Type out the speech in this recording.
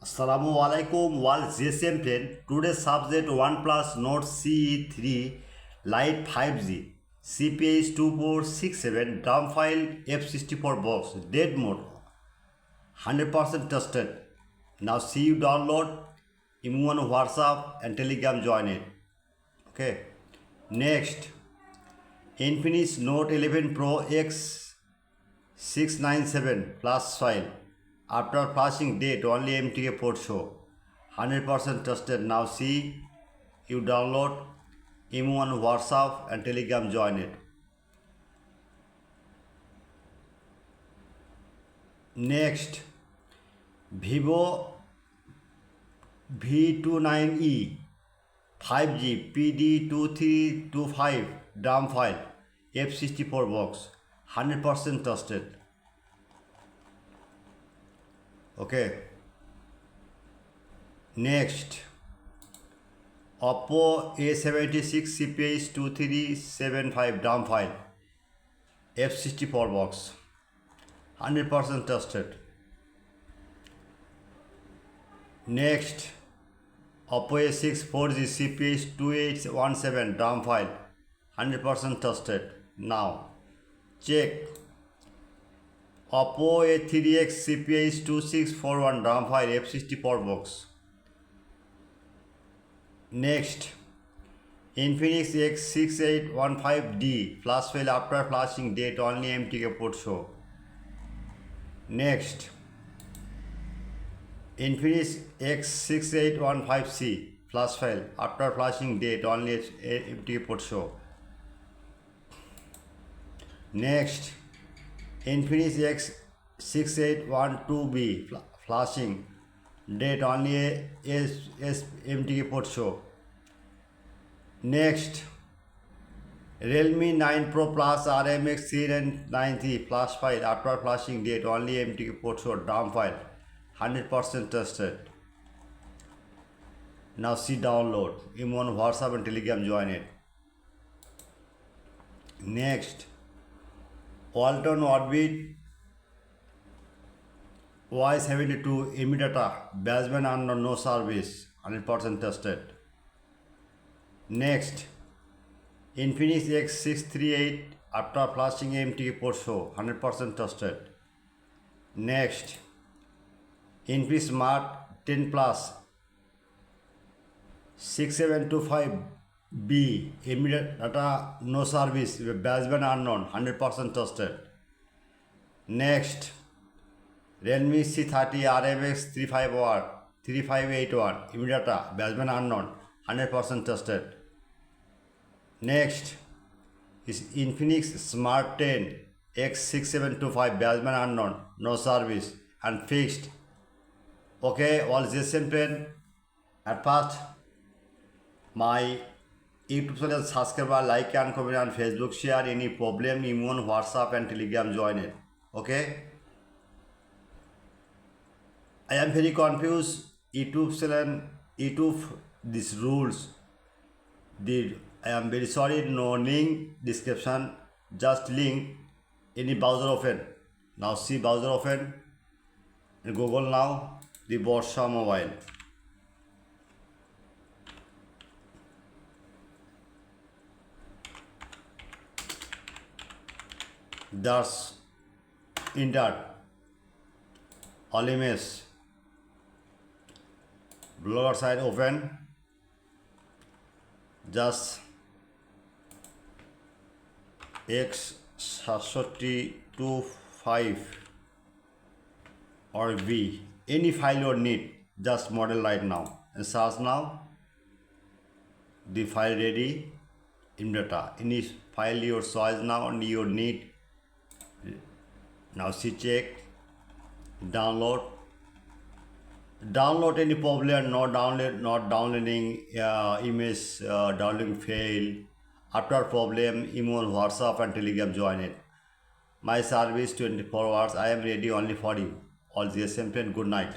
Assalamu alaikum world GSM friend. Today's subject OnePlus Note CE3 Lite 5G. CPI is 2467. DRAM file F64 box. Dead mode. 100% trusted. Now see you download. Imo on WhatsApp and Telegram join it. Okay. Next. Infinix Note 11 Pro X697 plus file. After flashing date, only MTK port show. 100% trusted. Now see you download Imo on WhatsApp and Telegram join it. Next, Vivo V29e 5G PD2325 DRAM file F64 box. 100% trusted. Okay. Next, Oppo A76 CPI 2375 DRAM file F64 box. 100% trusted. Next, Oppo A6 4G CPI 2817 DRAM file. 100% trusted. Now check. Oppo A3X CPI 2641 DRAM file F64 box. Next, Infinix X6825B flash fail after flashing date, only MTK port show. Next, Infinix X6815C flash fail after flashing date, only MTK port show. Next, Infinix X6812B flashing date, only MTK port show. Next, Realme 9 Pro Plus RMX 3993 flash file after flashing date, only MTK port show DRAM file. 100% trusted. Now see download. Imo on WhatsApp and Telegram join it. Next, Walton Orbit Y72 Immediata Baseband Unknown, no service, 100% trusted. Next, Infinix X638 after flashing MTK port show, 100% trusted. Next, Infinix Smart 10 Plus 6725B immediate data, no service, baseband unknown, 100% trusted. Next, Realme C30 RMX 3581 immediate data, baseband unknown, 100% trusted. Next is Infinix Smart 10 X6725 baseband unknown, no service and fixed. Okay, all this friend. At first, my YouTube channel subscribe, like and comment on Facebook, share. Any problem, Imo on WhatsApp and Telegram join it. Okay. I am very confused. YouTube channel, these rules. I am very sorry. No link description. Just link. Any browser open. Now see browser open. In Google now. The Borsha Mobile. That's enter all image. Blogger site open. Just X6725 or B. Any file you need, just model right now and search now. The file ready in data. Any file your choice now and you need. Now see check. Download any problem, not downloading image, downloading fail. After problem, Imo on WhatsApp and Telegram join it. My service 24 hours. I am ready only for you. All the same friend. Good night.